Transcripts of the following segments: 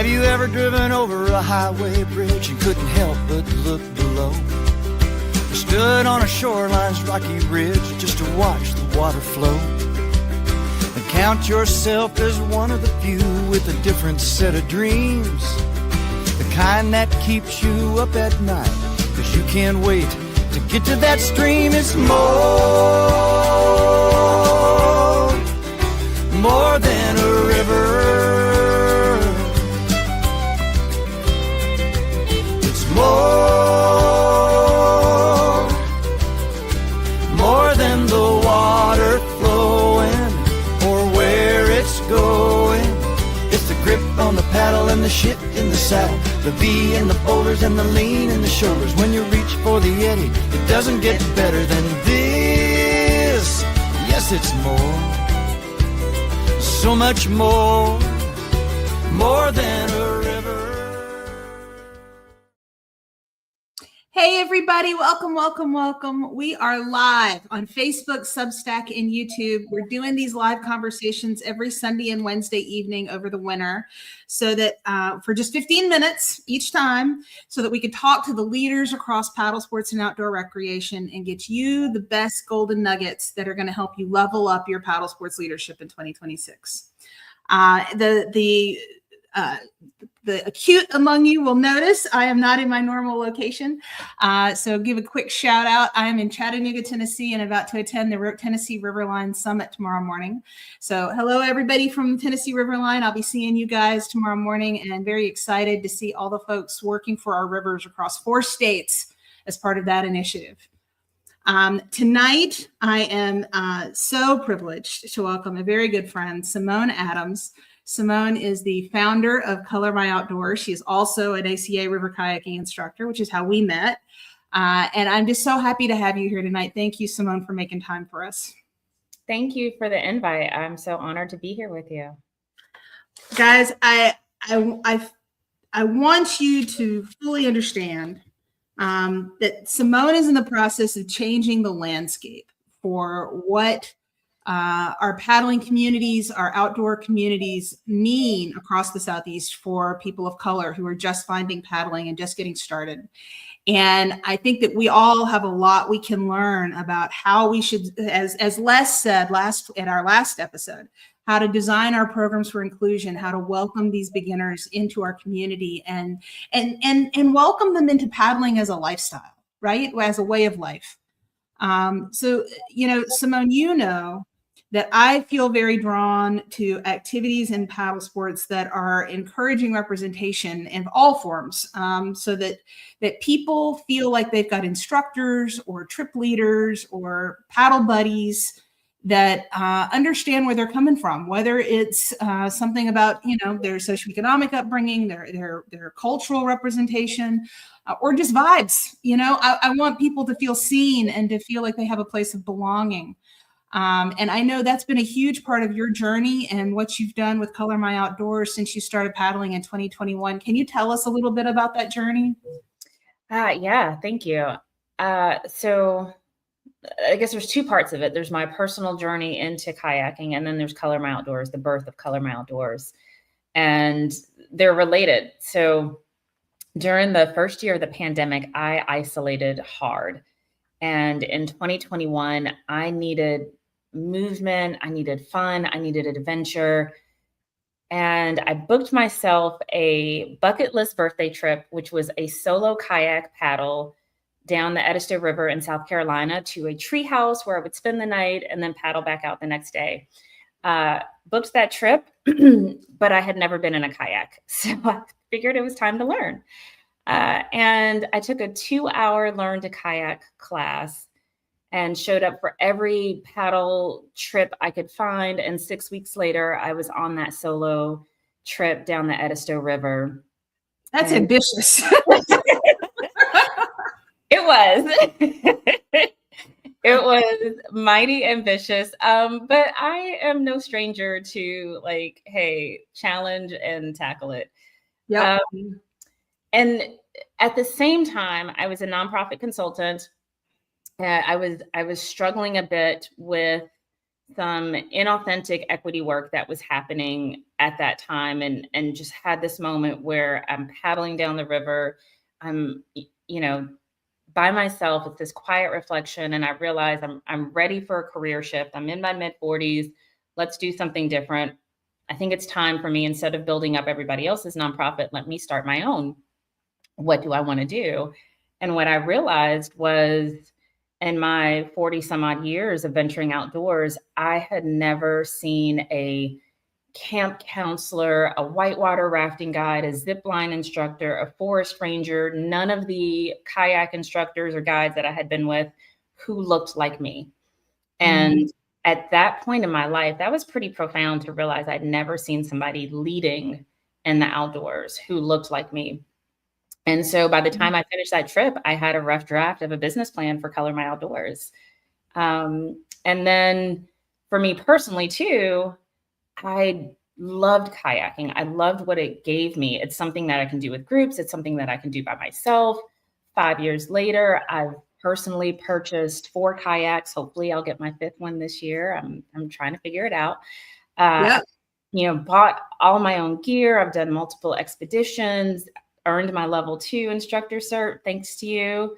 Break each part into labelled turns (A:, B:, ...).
A: Have you ever driven over a highway bridge and couldn't help but look below? Or stood on a shoreline's rocky ridge just to watch the water flow? And count yourself as one of the few with a different set of dreams, the kind that keeps you up at night, 'cause you can't wait to get to that stream. It's more than a river. It's more than the water flowing or where it's going. It's the grip on the paddle and the shit in the saddle, the V and the boulders and the lean in the shoulders. When you reach for the eddy, it doesn't get better than this. Yes, it's more, so much more than a river.
B: Hey everybody, welcome. We are live on Facebook, Substack, and YouTube. We're doing these live conversations every Sunday and Wednesday evening over the winter, so that for just 15 minutes each time, so that we can talk to the leaders across paddle sports and outdoor recreation and get you the best golden nuggets that are going to help you level up your paddle sports leadership in 2026. The acute among you will notice I am not in my normal location. So give a quick shout out. I am in Chattanooga, Tennessee, and about to attend the Tennessee Riverline Summit tomorrow morning. So hello, everybody from Tennessee Riverline. I'll be seeing you guys tomorrow morning, and very excited to see all the folks working for our rivers across 4 states as part of that initiative. Tonight, I am so privileged to welcome a very good friend, Simone Adams. Simone is the founder of Color My Outdoors. She is also an ACA river kayaking instructor, which is how we met. And I'm just so happy to have you here tonight. Thank you, Simone, for making time for us.
C: Thank you for the invite. I'm so honored to be here with you.
B: Guys, I want you to fully understand that Simone is in the process of changing the landscape for what our paddling communities, our outdoor communities mean across the Southeast for people of color who are just finding paddling and just getting started. And I think that we all have a lot we can learn about how we should, as Les said at our last episode, how to design our programs for inclusion, how to welcome these beginners into our community and welcome them into paddling as a lifestyle, right? As a way of life. So, Simone, that I feel very drawn to activities in paddle sports that are encouraging representation in all forms, so that people feel like they've got instructors or trip leaders or paddle buddies that understand where they're coming from, whether it's something about their socioeconomic upbringing, their cultural representation, or just vibes. I want people to feel seen and to feel like they have a place of belonging. And I know that's been a huge part of your journey and what you've done with Color My Outdoors since you started paddling in 2021. Can you tell us a little bit about that journey?
C: Yeah, thank you. So I guess there's 2 parts of it. There's my personal journey into kayaking, and then there's Color My Outdoors, the birth of Color My Outdoors. And they're related. So during the first year of the pandemic, I isolated hard. And in 2021, I needed movement, I needed fun, I needed adventure. And I booked myself a bucket list birthday trip, which was a solo kayak paddle down the Edisto River in South Carolina to a tree house where I would spend the night and then paddle back out the next day. Booked that trip, but I had never been in a kayak. So I figured it was time to learn. And I took a 2-hour learn to kayak class and showed up for every paddle trip I could find. And 6 weeks later, I was on that solo trip down the Edisto River.
B: That's ambitious.
C: It was. It was mighty ambitious. But I am no stranger to hey, challenge and tackle it.
B: Yeah.
C: And at the same time, I was a nonprofit consultant. I was struggling a bit with some inauthentic equity work that was happening at that time, and just had this moment where I'm paddling down the river. I'm, by myself. It's this quiet reflection, and I realize I'm ready for a career shift. I'm in my mid 40s. Let's do something different. I think it's time for me, instead of building up everybody else's nonprofit, let me start my own. What do I want to do? And what I realized was, in my 40 some odd years of venturing outdoors, I had never seen a camp counselor, a whitewater rafting guide, a zip line instructor, a forest ranger, none of the kayak instructors or guides that I had been with who looked like me. And at that point in my life, that was pretty profound to realize I'd never seen somebody leading in the outdoors who looked like me. And so by the time I finished that trip, I had a rough draft of a business plan for Color My Outdoors. And then for me personally too, I loved kayaking. I loved what it gave me. It's something that I can do with groups. It's something that I can do by myself. 5 years later, I've personally purchased 4 kayaks. Hopefully I'll get my 5th one this year. I'm trying to figure it out. Bought all my own gear. I've done multiple expeditions, earned my level 2 instructor cert, thanks to you.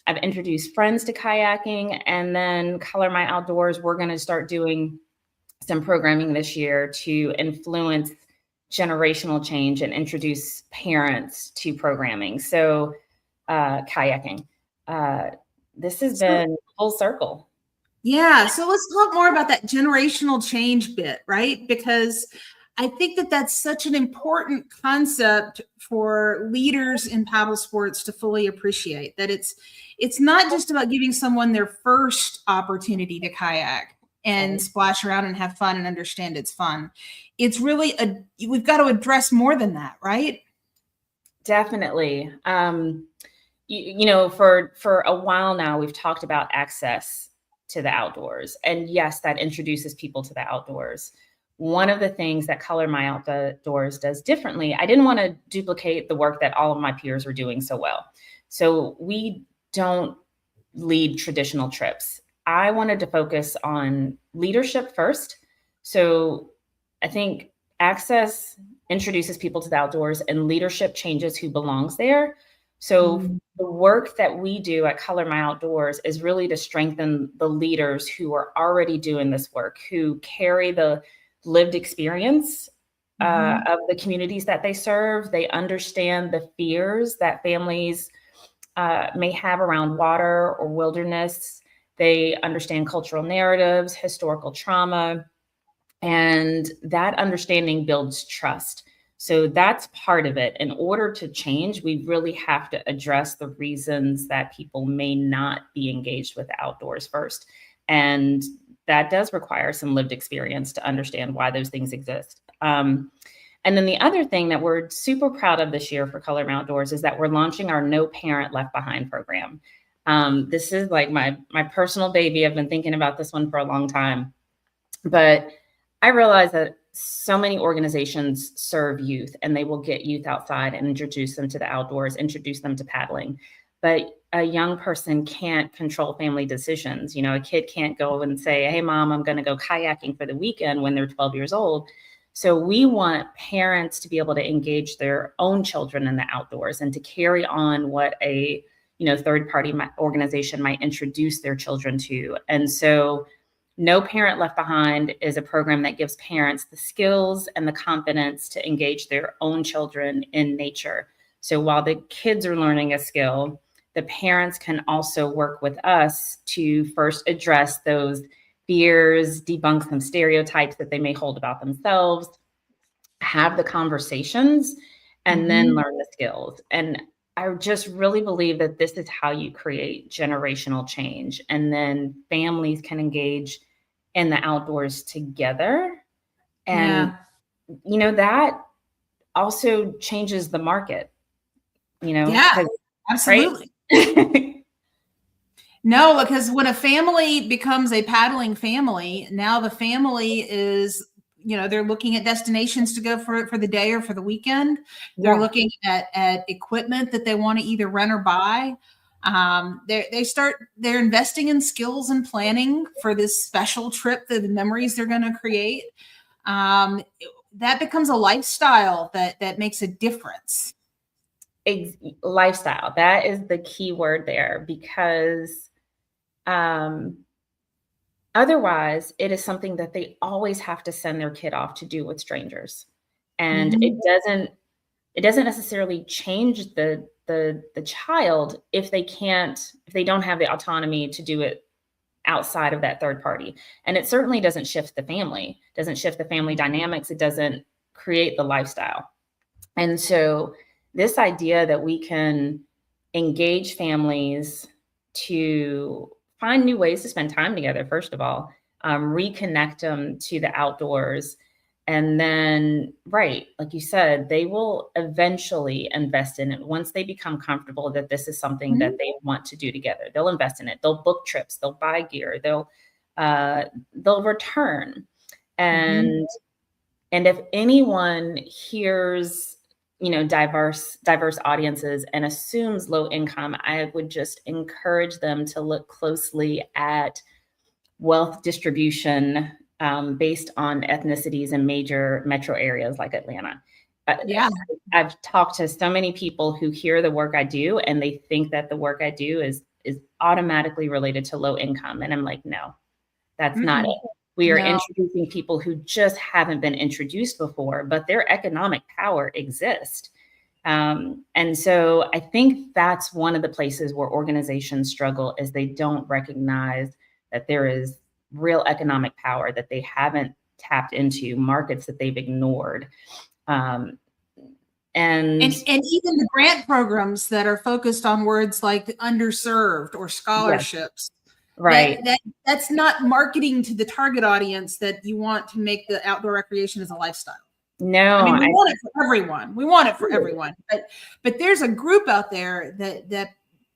C: I've introduced friends to kayaking, and then Color My Outdoors, we're going to start doing some programming this year to influence generational change and introduce parents to programming. So kayaking, this has been full circle.
B: Yeah. So let's talk more about that generational change bit, right? Because I think that that's such an important concept for leaders in paddle sports to fully appreciate, that it's not just about giving someone their first opportunity to kayak and splash around and have fun and understand it's fun. It's really we've got to address more than that, right?
C: Definitely. For a while now, we've talked about access to the outdoors. And yes, that introduces people to the outdoors. One of the things that Color My Outdoors does differently, I didn't want to duplicate the work that all of my peers were doing so well. So we don't lead traditional trips. I wanted to focus on leadership first. So I think access introduces people to the outdoors, and leadership changes who belongs there. So the work that we do at Color My Outdoors is really to strengthen the leaders who are already doing this work, who carry the lived experience of the communities that they serve. They understand the fears that families may have around water or wilderness. They understand cultural narratives, historical trauma, and that understanding builds trust. So that's part of it. In order to change, we really have to address the reasons that people may not be engaged with the outdoors first. And that does require some lived experience to understand why those things exist. And then the other thing that we're super proud of this year for Color My Outdoors is that we're launching our No Parent Left Behind program. This is like my personal baby. I've been thinking about this one for a long time, but I realize that so many organizations serve youth, and they will get youth outside and introduce them to the outdoors, introduce them to paddling. But a young person can't control family decisions. A kid can't go and say, hey, mom, I'm going to go kayaking for the weekend when they're 12 years old. So we want parents to be able to engage their own children in the outdoors and to carry on what a third-party organization might introduce their children to. And so No Parent Left Behind is a program that gives parents the skills and the confidence to engage their own children in nature. So while the kids are learning a skill, the parents can also work with us to first address those fears, debunk some stereotypes that they may hold about themselves, have the conversations, and then learn the skills. And I just really believe that this is how you create generational change. And then families can engage in the outdoors together. And, that also changes the market,
B: Yeah, absolutely.
C: Right?
B: No, because when a family becomes a paddling family, now the family is, they're looking at destinations to go for the day or for the weekend. They're looking at equipment that they want to either rent or buy. They're investing in skills and planning for this special trip, the memories they're going to create. That becomes a lifestyle that makes a difference.
C: Lifestyle, that is the key word there, because otherwise it is something that they always have to send their kid off to do with strangers. And
B: Mm-hmm.
C: it doesn't necessarily change the child if they don't have the autonomy to do it outside of that third party. And it certainly doesn't shift the family, dynamics. It doesn't create the lifestyle. And so this idea that we can engage families to find new ways to spend time together, first of all, reconnect them to the outdoors. And then, right, like you said, they will eventually invest in it once they become comfortable that this is something that they want to do together. They'll invest in it. They'll book trips. They'll buy gear. They'll return. And if anyone hears, diverse audiences and assumes low income, I would just encourage them to look closely at wealth distribution based on ethnicities in major metro areas like Atlanta.
B: Yeah.
C: I've talked to so many people who hear the work I do and they think that the work I do is automatically related to low income. And I'm like, no, that's not it. We are introducing people who just haven't been introduced before, but their economic power exists. And so I think that's one of the places where organizations struggle, is they don't recognize that there is real economic power that they haven't tapped into, markets that they've ignored. And
B: even the grant programs that are focused on words like underserved or scholarships.
C: Yes. Right.
B: That's not marketing to the target audience that you want to make the outdoor recreation as a lifestyle.
C: No,
B: I mean, we want it for everyone. We want it for everyone. But there's a group out there that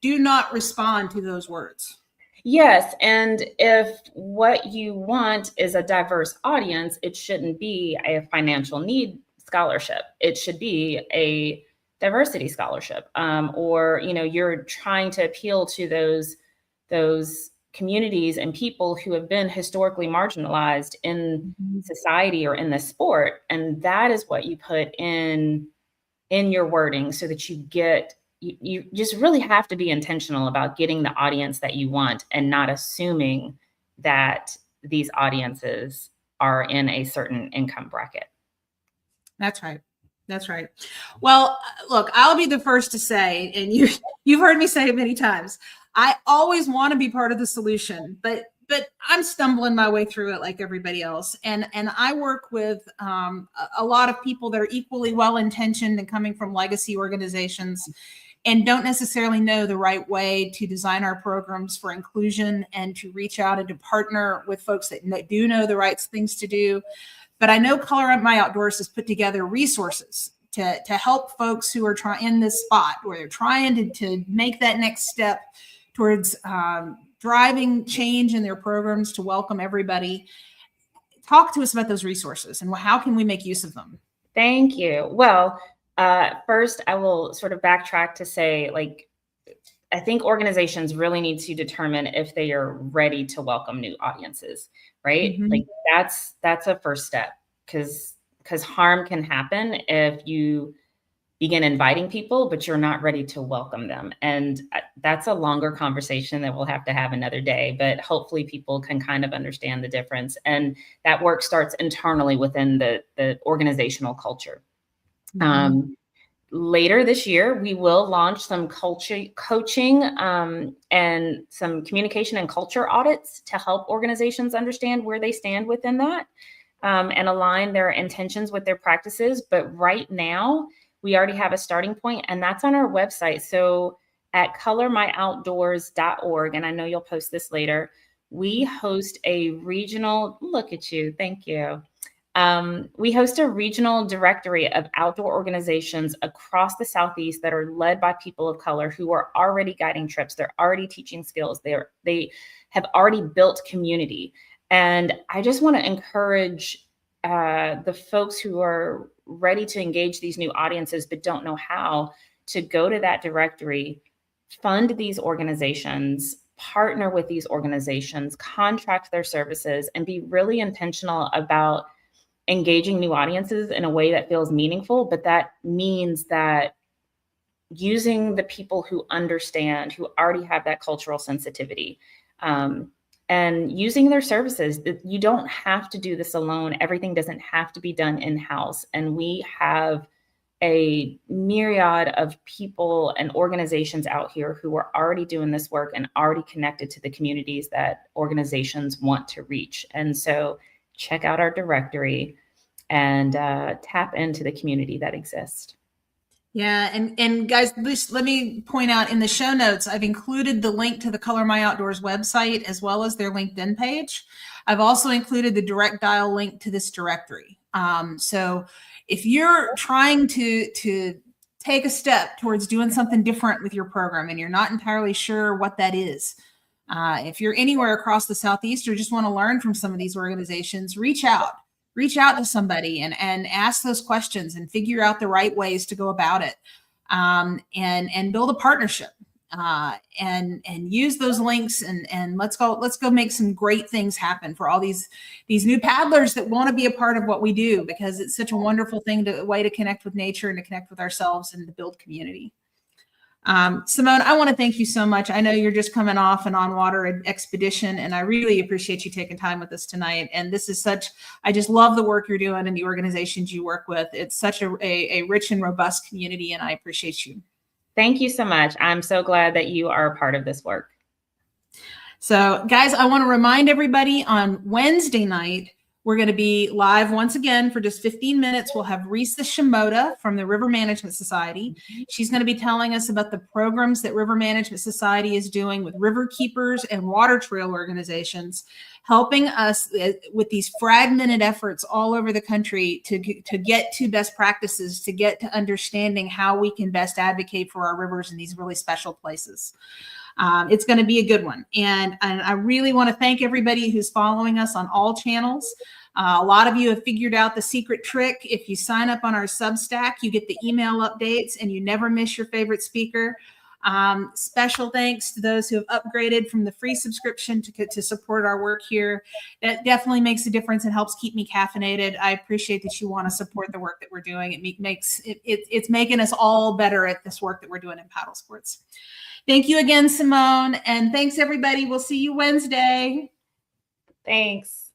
B: do not respond to those words.
C: Yes. And if what you want is a diverse audience, it shouldn't be a financial need scholarship. It should be a diversity scholarship. Or, you're trying to appeal to those communities and people who have been historically marginalized in society or in the sport. And that is what you put in your wording, so that you just really have to be intentional about getting the audience that you want and not assuming that these audiences are in a certain income bracket.
B: That's right. That's right. Well, look, I'll be the first to say, and you've heard me say it many times, I always want to be part of the solution, but I'm stumbling my way through it like everybody else. And I work with a lot of people that are equally well-intentioned and coming from legacy organizations and don't necessarily know the right way to design our programs for inclusion and to reach out and to partner with folks that do know the right things to do. But I know Color Up My Outdoors has put together resources to help folks who are in this spot where they're trying to make that next step towards driving change in their programs to welcome everybody. Talk to us about those resources and how can we make use of them?
C: Thank you. Well, first, I will sort of backtrack to say, I think organizations really need to determine if they are ready to welcome new audiences, right? That's a first step, because harm can happen if you begin inviting people, but you're not ready to welcome them. And that's a longer conversation that we'll have to have another day, but hopefully people can kind of understand the difference. And that work starts internally within the organizational culture. Later this year, we will launch some coaching and some communication and culture audits to help organizations understand where they stand within that and align their intentions with their practices. But right now, we already have a starting point, and that's on our website. So at colormyoutdoors.org, and I know you'll post this later, we host a regional, look at you, thank you. We host a regional directory of outdoor organizations across the Southeast that are led by people of color who are already guiding trips. They're already teaching skills. They have already built community. And I just want to encourage the folks who are ready to engage these new audiences but don't know how, to go to that directory, fund these organizations, partner with these organizations, contract their services, and be really intentional about engaging new audiences in a way that feels meaningful. But that means that using the people who understand, who already have that cultural sensitivity, and using their services. You don't have to do this alone. Everything doesn't have to be done in-house. And we have a myriad of people and organizations out here who are already doing this work and already connected to the communities that organizations want to reach. And so check out our directory and tap into the community that exists.
B: Yeah, and guys, let me point out in the show notes, I've included the link to the Color My Outdoors website as well as their LinkedIn page. I've also included the direct dial link to this directory. So if you're trying to take a step towards doing something different with your program and you're not entirely sure what that is, if you're anywhere across the Southeast or just want to learn from some of these organizations, reach out to somebody and ask those questions and figure out the right ways to go about it, and build a partnership, and use those links and let's go make some great things happen for all these new paddlers that want to be a part of what we do, because it's such a wonderful way to connect with nature and to connect with ourselves and to build community. Simone, I want to thank you so much. I know you're just coming off an on-water expedition, and I really appreciate you taking time with us tonight. And this is I just love the work you're doing and the organizations you work with. It's such a rich and robust community, and I appreciate you.
C: Thank you so much. I'm so glad that you are a part of this work.
B: So, guys, I want to remind everybody on Wednesday night, we're going to be live once again for just 15 minutes. We'll have Risa Shimoda from the River Management Society. She's going to be telling us about the programs that River Management Society is doing with river keepers and water trail organizations, helping us with these fragmented efforts all over the country to get to best practices, to get to understanding how we can best advocate for our rivers in these really special places. It's going to be a good one. And I really want to thank everybody who's following us on all channels. A lot of you have figured out the secret trick. If you sign up on our Substack, you get the email updates and you never miss your favorite speaker. Special thanks to those who have upgraded from the free subscription to support our work here. That definitely makes a difference and helps keep me caffeinated. I appreciate that you want to support the work that we're doing. It's making us all better at this work that we're doing in paddle sports. Thank you again, Simone. And thanks, everybody. We'll see you Wednesday.
C: Thanks.